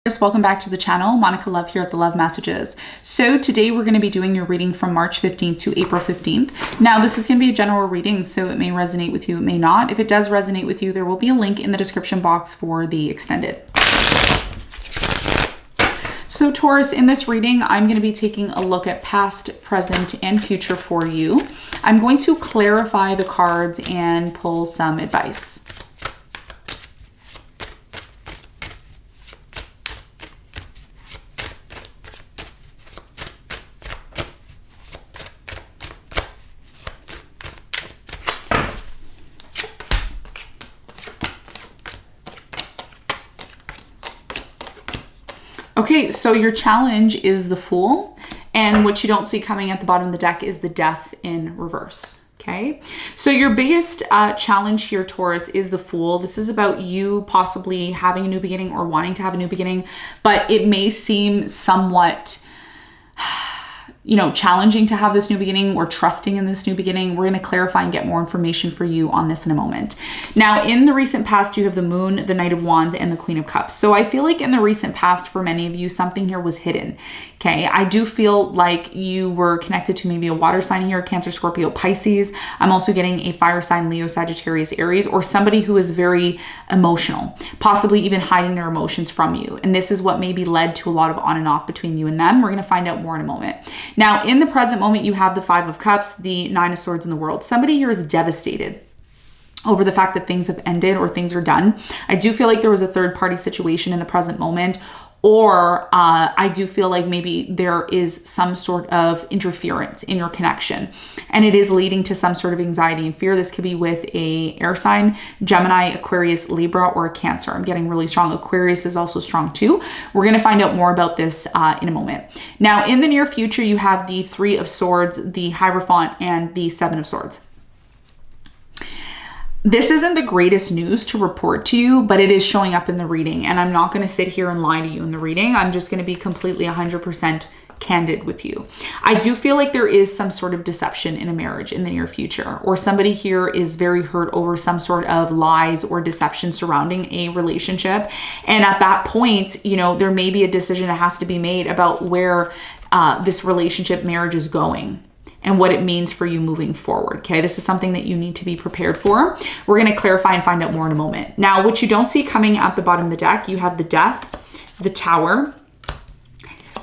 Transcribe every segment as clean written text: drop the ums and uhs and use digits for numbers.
Welcome back to the channel. Monica Love here at the Love Messages. So today we're going to be doing your reading from March 15th to April 15th. Now this is going to be a general reading, so it may resonate with you, it may not. If it does resonate with you, there will be a link in the description box for the extended. So Taurus, in this reading, I'm going to be taking a look at past, present, and future for you. I'm going to clarify the cards and pull some advice. Okay, so your challenge is the Fool, and what you don't see coming at the bottom of the deck is the Death in reverse. Okay, so your biggest challenge here, Taurus, is the Fool. This is about you possibly having a new beginning or wanting to have a new beginning, but it may seem somewhat challenging to have this new beginning or trusting in this new beginning. We're going to clarify and get more information for you on this in a moment. Now, in the recent past, you have the Moon, the Knight of Wands, and the Queen of Cups. So I feel like in the recent past, for many of you, something here was hidden. Okay, I do feel like you were connected to maybe a water sign here, Cancer, Scorpio, Pisces. I'm also getting a fire sign, Leo, Sagittarius, Aries, or somebody who is very emotional, possibly even hiding their emotions from you. And this is what maybe led to a lot of on and off between you and them. We're going to find out more in a moment. Now, in the present moment, you have the Five of Cups, the Nine of Swords in the World. Somebody here is devastated over the fact that things have ended or things are done. I do feel like there was a third party situation in the present moment, or I do feel like maybe there is some sort of interference in your connection, and it is leading to some sort of anxiety and fear. This could be with a air sign, Gemini, Aquarius, Libra, or a Cancer. I'm getting really strong. Aquarius is also strong too. We're going to find out more about this in a moment. Now, in the near future, you have the Three of Swords, the Hierophant, and the Seven of Swords. This isn't the greatest news to report to you, but it is showing up in the reading. And I'm not going to sit here and lie to you in the reading. I'm just going to be completely 100% candid with you. I do feel like there is some sort of deception in a marriage in the near future, or somebody here is very hurt over some sort of lies or deception surrounding a relationship. And at that point, there may be a decision that has to be made about where this relationship, marriage is going, and what it means for you moving forward. Okay, this is something that you need to be prepared for. We're going to clarify and find out more in a moment. Now, what you don't see coming at the bottom of the deck, you have the Death, the Tower,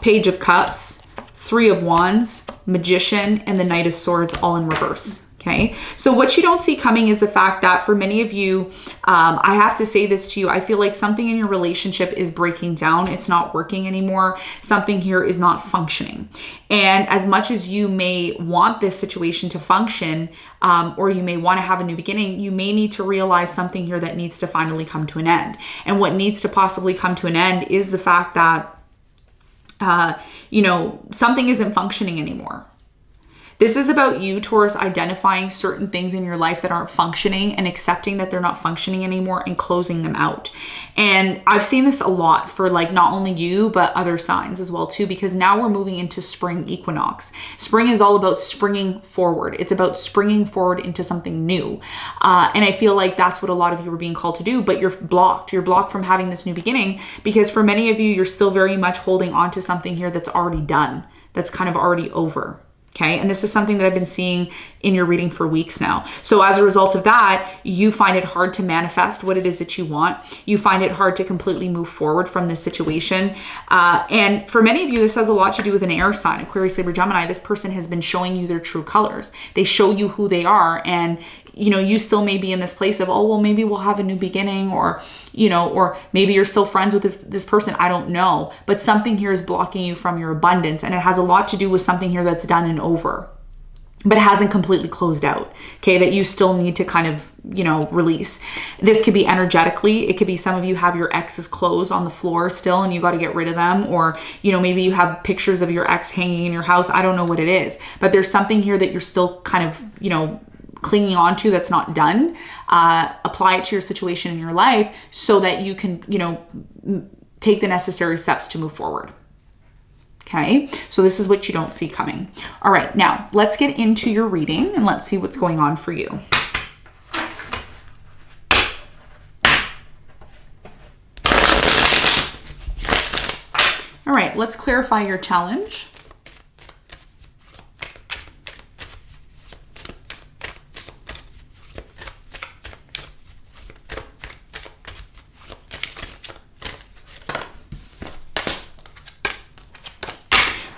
Page of Cups, Three of Wands, Magician, and the Knight of Swords, all in reverse. Okay, so what you don't see coming is the fact that for many of you, I have to say this to you, I feel like something in your relationship is breaking down. It's not working anymore. Something here is not functioning. And as much as you may want this situation to function, or you may want to have a new beginning, you may need to realize something here that needs to finally come to an end. And what needs to possibly come to an end is the fact that, something isn't functioning anymore. This is about you, Taurus, identifying certain things in your life that aren't functioning and accepting that they're not functioning anymore and closing them out. And I've seen this a lot for not only you, but other signs as well too, because now we're moving into spring equinox. Spring is all about springing forward. It's about springing forward into something new. And I feel like that's what a lot of you are being called to do, but you're blocked. You're blocked from having this new beginning because for many of you, you're still very much holding on to something here that's already done, that's kind of already over. Okay, and this is something that I've been seeing in your reading for weeks now. So as a result of that, you find it hard to manifest what it is that you want. You find it hard to completely move forward from this situation. And for many of you, this has a lot to do with an air sign, Aquarius, Libra, Gemini. This person has been showing you their true colors. They show you who they are. And you still may be in this place of, oh, well, maybe we'll have a new beginning, or maybe you're still friends with this person. I don't know. But something here is blocking you from your abundance. And it has a lot to do with something here that's done and over, but it hasn't completely closed out. Okay, that you still need to kind of, release. This could be energetically. It could be some of you have your ex's clothes on the floor still and you got to get rid of them. Or, maybe you have pictures of your ex hanging in your house. I don't know what it is, but there's something here that you're still kind of, clinging on to that's not done. Apply it to your situation in your life so that you can, take the necessary steps to move forward. Okay, so this is what you don't see coming. All right, now let's get into your reading and let's see what's going on for you. All right, let's clarify your challenge.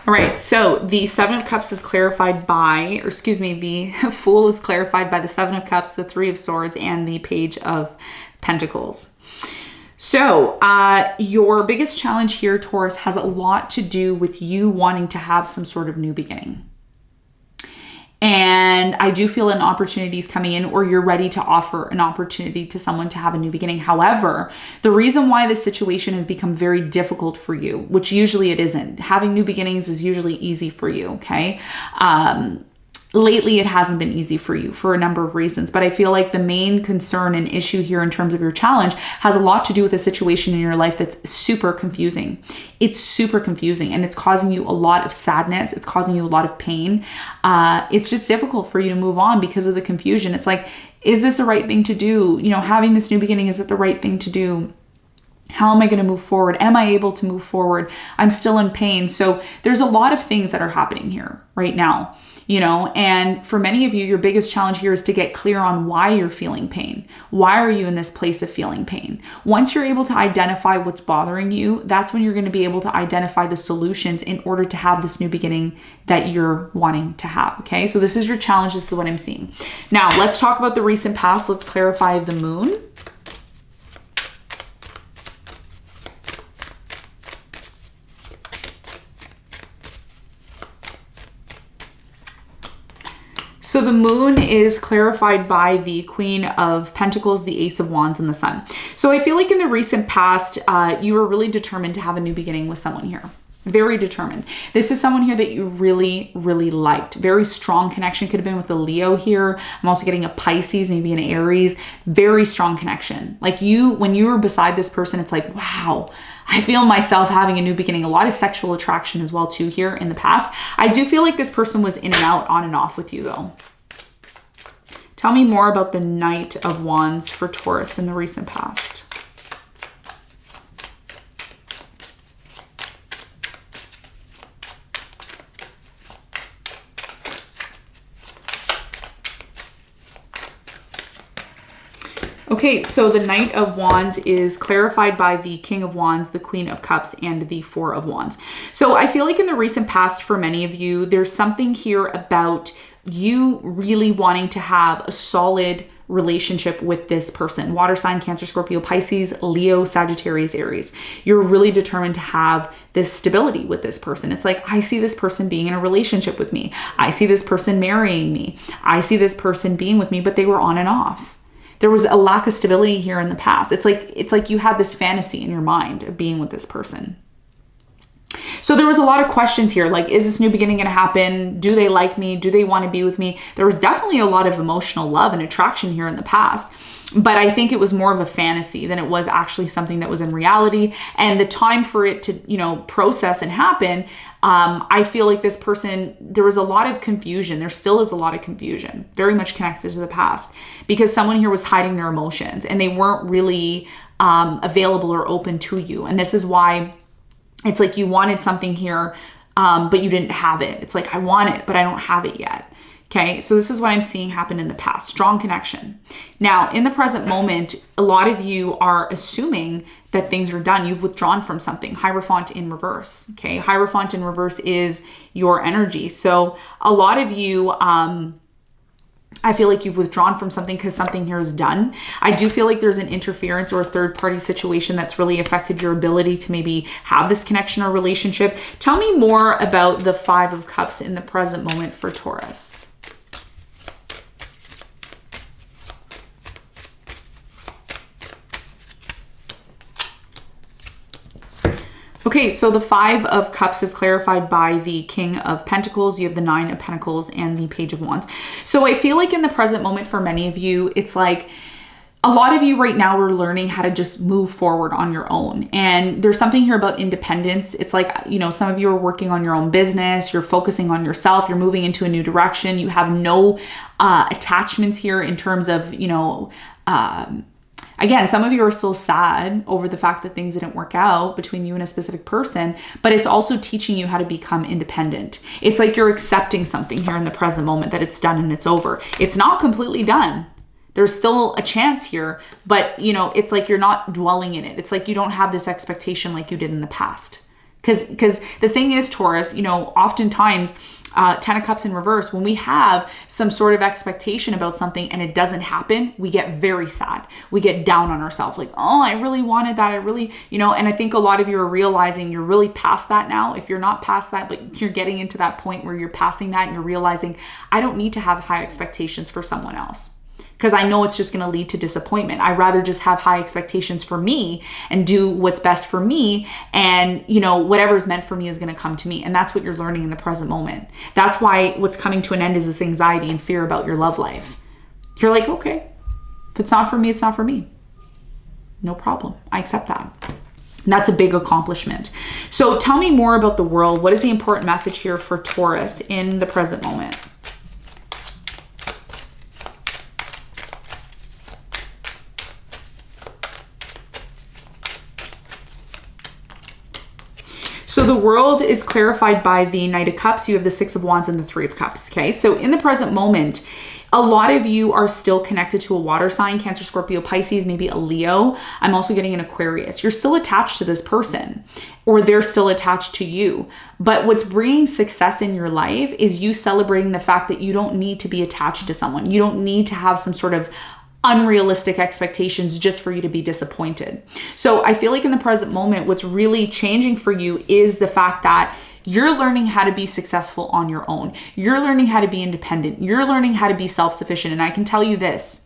All right, so the Seven of Cups is clarified by, or excuse me, the Fool is clarified by the Seven of Cups, the Three of Swords, and the Page of Pentacles. So your biggest challenge here, Taurus, has a lot to do with you wanting to have some sort of new beginning. And I do feel an opportunity is coming in, or you're ready to offer an opportunity to someone to have a new beginning. However, the reason why this situation has become very difficult for you, which usually it isn't, having new beginnings is usually easy for you, okay? Lately, it hasn't been easy for you for a number of reasons, but I feel like the main concern and issue here in terms of your challenge has a lot to do with a situation in your life that's super confusing. It's super confusing, and it's causing you a lot of sadness. It's causing you a lot of pain. It's just difficult for you to move on because of the confusion. It's like, is this the right thing to do? You know, having this new beginning, is it the right thing to do? How am I going to move forward? Am I able to move forward? I'm still in pain. So there's a lot of things that are happening here right now, you know, and for many of you, your biggest challenge here is to get clear on why you're feeling pain. Why are you in this place of feeling pain? Once you're able to identify what's bothering you, that's when you're going to be able to identify the solutions in order to have this new beginning that you're wanting to have. Okay, so this is your challenge. This is what I'm seeing. Now, let's talk about the recent past. Let's clarify the moon. So the moon is clarified by the Queen of Pentacles, the Ace of Wands, and the Sun. So I feel like in the recent past, you were really determined to have a new beginning with someone here. Very determined. This is someone here that you really, really liked. Very strong connection. Could have been with a Leo here. I'm also getting a Pisces, maybe an Aries. Very strong connection. Like you, when you were beside this person, it's like, wow, I feel myself having a new beginning. A lot of sexual attraction as well too here in the past. I do feel like this person was in and out, on and off with you though. Tell me more about the Knight of Wands for Taurus in the recent past. Okay, so the Knight of Wands is clarified by the King of Wands, the Queen of Cups, and the Four of Wands. So I feel like in the recent past for many of you, there's something here about you really wanting to have a solid relationship with this person. Water sign, Cancer, Scorpio, Pisces, Leo, Sagittarius, Aries. You're really determined to have this stability with this person. It's like, I see this person being in a relationship with me. I see this person marrying me. I see this person being with me, but they were on and off. There was a lack of stability here in the past. It's like you had this fantasy in your mind of being with this person. So there was a lot of questions here, like, is this new beginning going to happen? Do they like me? Do they want to be with me? There was definitely a lot of emotional love and attraction here in the past, but I think it was more of a fantasy than it was actually something that was in reality. And the time for it to, you know, process and happen, I feel like this person, there was a lot of confusion. There still is a lot of confusion, very much connected to the past, because someone here was hiding their emotions and they weren't really available or open to you. And this is why it's like you wanted something here, but you didn't have it. It's like, I want it, but I don't have it yet. Okay, so this is what I'm seeing happen in the past. Strong connection. Now, in the present moment, a lot of you are assuming that things are done. You've withdrawn from something. Hierophant in reverse. Okay, Hierophant in reverse is your energy. So a lot of you, I feel like you've withdrawn from something because something here is done. I do feel like there's an interference or a third party situation that's really affected your ability to maybe have this connection or relationship. Tell me more about the Five of Cups in the present moment for Taurus. Okay, so the Five of Cups is clarified by the King of Pentacles. You have the Nine of Pentacles and the Page of Wands. So I feel like in the present moment for many of you, it's like a lot of you right now are learning how to just move forward on your own. And there's something here about independence. It's like, you know, some of you are working on your own business. You're focusing on yourself. You're moving into a new direction. You have no attachments here in terms of, you know, Again, some of you are still sad over the fact that things didn't work out between you and a specific person, but it's also teaching you how to become independent. It's like you're accepting something here in the present moment, that it's done and it's over. It's not completely done. There's still a chance here, but you know, it's like you're not dwelling in it. It's like you don't have this expectation like you did in the past. Because the thing is, Taurus, you know, oftentimes 10 of Cups in reverse, when we have some sort of expectation about something and it doesn't happen, we get very sad. We get down on ourselves like, oh, I really wanted that. I really, you know, and I think a lot of you are realizing you're really past that now. If you're not past that, but you're getting into that point where you're passing that and you're realizing, I don't need to have high expectations for someone else, because I know it's just going to lead to disappointment. I'd rather just have high expectations for me and do what's best for me. And, you know, whatever's meant for me is going to come to me. And that's what you're learning in the present moment. That's why what's coming to an end is this anxiety and fear about your love life. You're like, okay, if it's not for me, it's not for me. No problem. I accept that. And that's a big accomplishment. So tell me more about the world. What is the important message here for Taurus in the present moment? So the world is clarified by the Knight of Cups. You have the Six of Wands and the Three of Cups, okay? So in the present moment, a lot of you are still connected to a water sign, Cancer, Scorpio, Pisces, maybe a Leo. I'm also getting an Aquarius. You're still attached to this person, or they're still attached to you. But what's bringing success in your life is you celebrating the fact that you don't need to be attached to someone. You don't need to have some sort of unrealistic expectations just for you to be disappointed. So I feel like in the present moment, what's really changing for you is the fact that you're learning how to be successful on your own. You're learning how to be independent. You're learning how to be self-sufficient. And I can tell you this,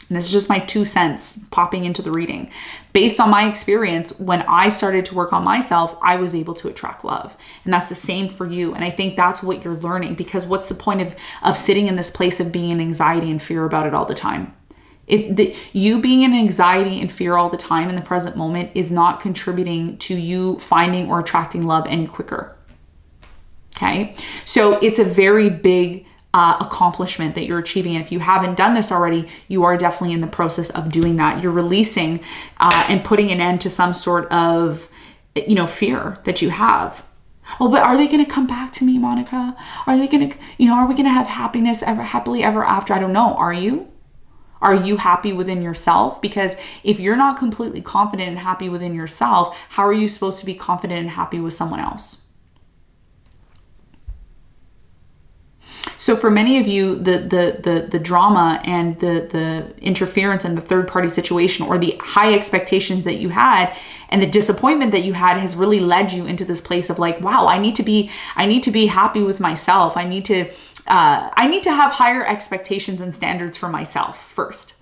and this is just my 2 cents popping into the reading. Based on my experience, when I started to work on myself, I was able to attract love. And that's the same for you. And I think that's what you're learning, because what's the point of sitting in this place of being in anxiety and fear about it all the time? You being in anxiety and fear all the time in the present moment is not contributing to you finding or attracting love any quicker. Okay? So it's a very big accomplishment that you're achieving. And if you haven't done this already, you are definitely in the process of doing that. You're releasing and putting an end to some sort of, you know, fear that you have. Oh, but are they going to come back to me, Monica? Are they going to, you know, are we going to have happiness happily ever after? I don't know. Are you? Are you happy within yourself? Because if you're not completely confident and happy within yourself, how are you supposed to be confident and happy with someone else? So for many of you, the drama and the interference and the third party situation, or the high expectations that you had and the disappointment that you had, has really led you into this place of like, wow, I need to be happy with myself. I need to have higher expectations and standards for myself first.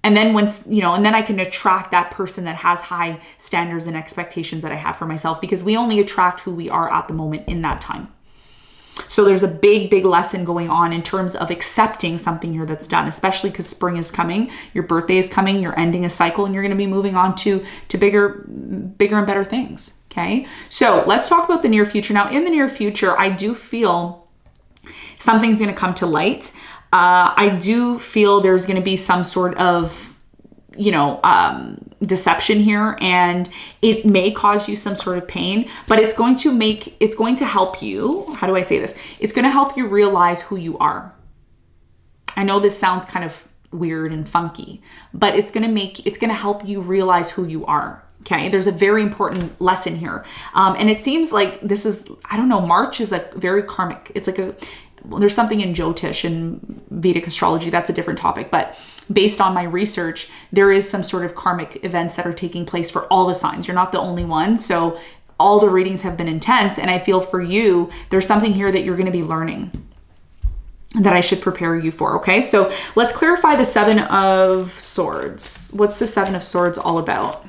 And then and then I can attract that person that has high standards and expectations that I have for myself, because we only attract who we are at the moment in that time. So there's a big, big lesson going on in terms of accepting something here that's done, especially because spring is coming, your birthday is coming, you're ending a cycle, and you're going to be moving on to bigger and better things. Okay. So let's talk about the near future. Now, in the near future, I do feel something's going to come to light. I do feel there's going to be some sort of, deception here, and it may cause you some sort of pain, but it's going to help you. How do I say this? It's going to help you realize who you are. I know this sounds kind of weird and funky, but it's going to help you realize who you are. Okay. There's a very important lesson here. And it seems like this is, I don't know, March is a very karmic. It's like there's something in Jyotish and Vedic astrology. That's a different topic, but based on my research, there is some sort of karmic events that are taking place for all the signs. You're not the only one. So all the readings have been intense. And I feel for you, there's something here that you're going to be learning that I should prepare you for. Okay. So let's clarify the Seven of Swords. What's the Seven of Swords all about?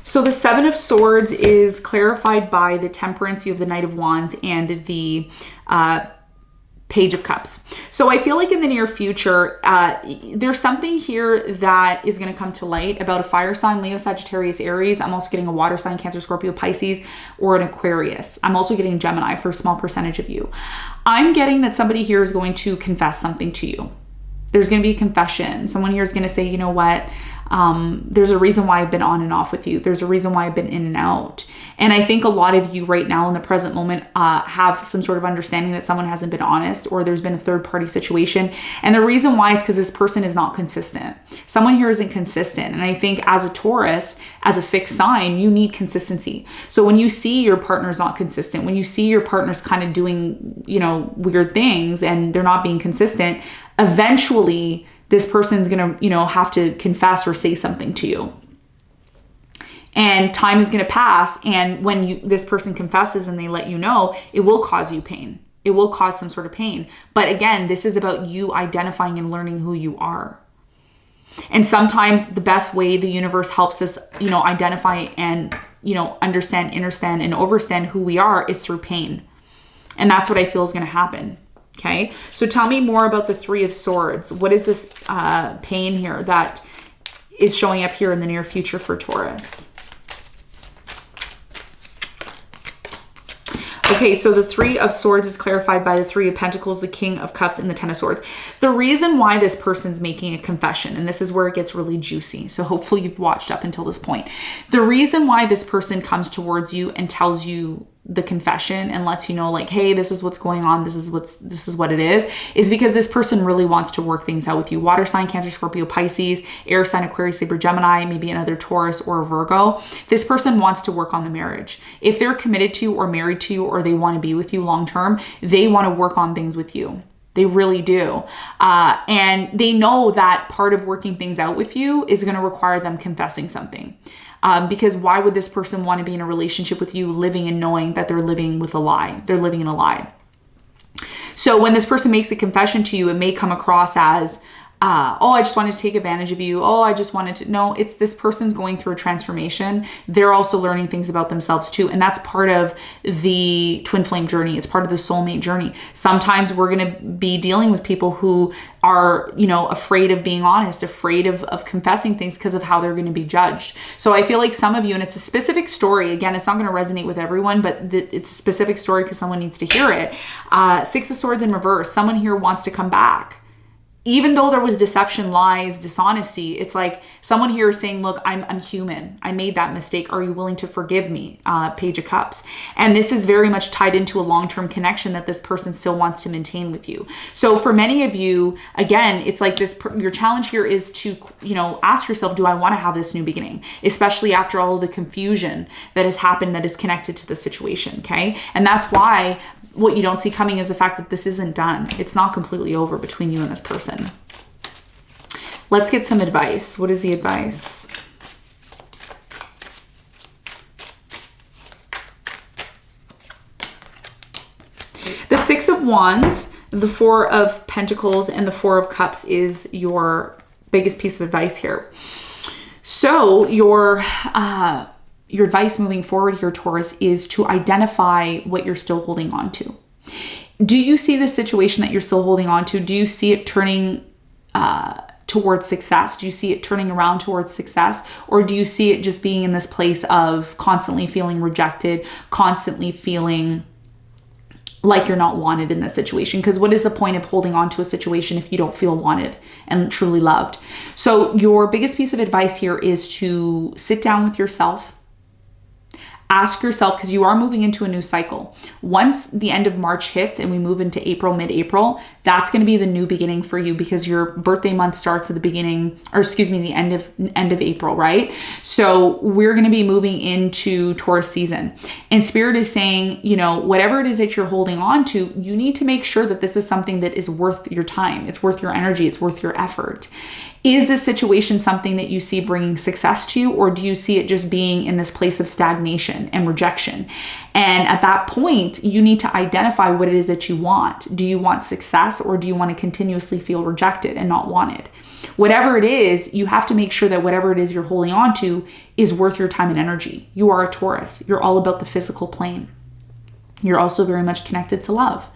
So the Seven of Swords is clarified by the Temperance. You have the Knight of Wands and the Page of Cups. So I feel like in the near future, there's something here that is going to come to light about a fire sign, Leo, Sagittarius, Aries. I'm also getting a water sign, Cancer, Scorpio, Pisces, or an Aquarius. I'm also getting Gemini for a small percentage of you. I'm getting that somebody here is going to confess something to you. There's going to be a confession. Someone here is going to say, you know what? There's a reason why I've been on and off with you. There's a reason why I've been in and out. And I think a lot of you right now in the present moment have some sort of understanding that someone hasn't been honest, or there's been a third party situation. And the reason why is because this person is not consistent. Someone here isn't consistent. And I think as a Taurus, as a fixed sign, you need consistency. So when you see your partner's not consistent, when you see your partner's kind of doing, you know, weird things and they're not being consistent, eventually this person's gonna, you know, have to confess or say something to you. And time is gonna pass, and when this person confesses and they let you know, it will cause you pain. It will cause some sort of pain. But again, this is about you identifying and learning who you are. And sometimes the best way the universe helps us, you know, identify and, you know, understand, understand, and overstand who we are is through pain. And that's what I feel is gonna happen. Okay, so tell me more about the Three of Swords. What is this pain here that is showing up here in the near future for Taurus? Okay, so the Three of Swords is clarified by the Three of Pentacles, the King of Cups, and the Ten of Swords. The reason why this person's making a confession, and this is where it gets really juicy, so hopefully you've watched up until this point. The reason why this person comes towards you and tells you the confession and lets you know, like, hey, this is what's going on, this is what it is because this person really wants to work things out with you. Water sign, Cancer, Scorpio, Pisces, air sign, Aquarius, Libra, Gemini, maybe another Taurus or a Virgo. This person wants to work on the marriage. If they're committed to you or married to you, or they want to be with you long term, they want to work on things with you. They really do. And they know that part of working things out with you is going to require them confessing something. Because why would this person want to be in a relationship with you living and knowing that they're living with a lie? They're living in a lie. So when this person makes a confession to you, it may come across as, oh, I just wanted to take advantage of you. Oh, I just wanted to. No, it's this person's going through a transformation. They're also learning things about themselves too. And that's part of the twin flame journey. It's part of the soulmate journey. Sometimes we're going to be dealing with people who are, you know, afraid of being honest, afraid of confessing things because of how they're going to be judged. So I feel like some of you, and it's a specific story. Again, it's not going to resonate with everyone, but it's a specific story because someone needs to hear it. Six of Swords in reverse. Someone here wants to come back. Even though there was deception, lies, dishonesty, it's like someone here is saying, look, I'm human. I made that mistake. Are you willing to forgive me? Page of Cups. And this is very much tied into a long-term connection that this person still wants to maintain with you. So for many of you, again, it's like this, your challenge here is to, you know, ask yourself, do I want to have this new beginning? Especially after all of the confusion that has happened that is connected to the situation, okay? And that's why what you don't see coming is the fact that this isn't done. It's not completely over between you and this person. Let's get some advice. What is the advice? The Six of Wands, the Four of Pentacles, and the Four of Cups is your biggest piece of advice here. So your advice moving forward here, Taurus, is to identify what you're still holding on to. Do you see the situation that you're still holding on to? Do you see it turning towards success? Do you see it turning around towards success? Or do you see it just being in this place of constantly feeling rejected, constantly feeling like you're not wanted in this situation? Because what is the point of holding on to a situation if you don't feel wanted and truly loved? So your biggest piece of advice here is to sit down with yourself. Ask yourself, because you are moving into a new cycle. Once the end of March hits and we move into April, mid-April, that's going to be the new beginning for you because your birthday month starts at the beginning, or excuse me, the end of April, right? So we're going to be moving into Taurus season. And Spirit is saying, you know, whatever it is that you're holding on to, you need to make sure that this is something that is worth your time. It's worth your energy. It's worth your effort. Is this situation something that you see bringing success to you, or do you see it just being in this place of stagnation and rejection? And at that point, you need to identify what it is that you want. Do you want success, or do you want to continuously feel rejected and not wanted? Whatever it is, you have to make sure that whatever it is you're holding on to is worth your time and energy. You are a Taurus. You're all about the physical plane. You're also very much connected to love.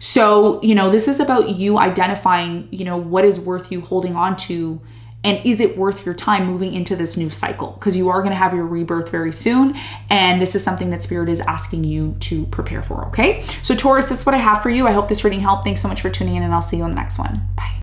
So, you know, this is about you identifying, you know, what is worth you holding on to, and is it worth your time moving into this new cycle? Because you are going to have your rebirth very soon. And this is something that Spirit is asking you to prepare for, okay? So Taurus, that's what I have for you. I hope this reading helped. Thanks so much for tuning in, and I'll see you on the next one. Bye.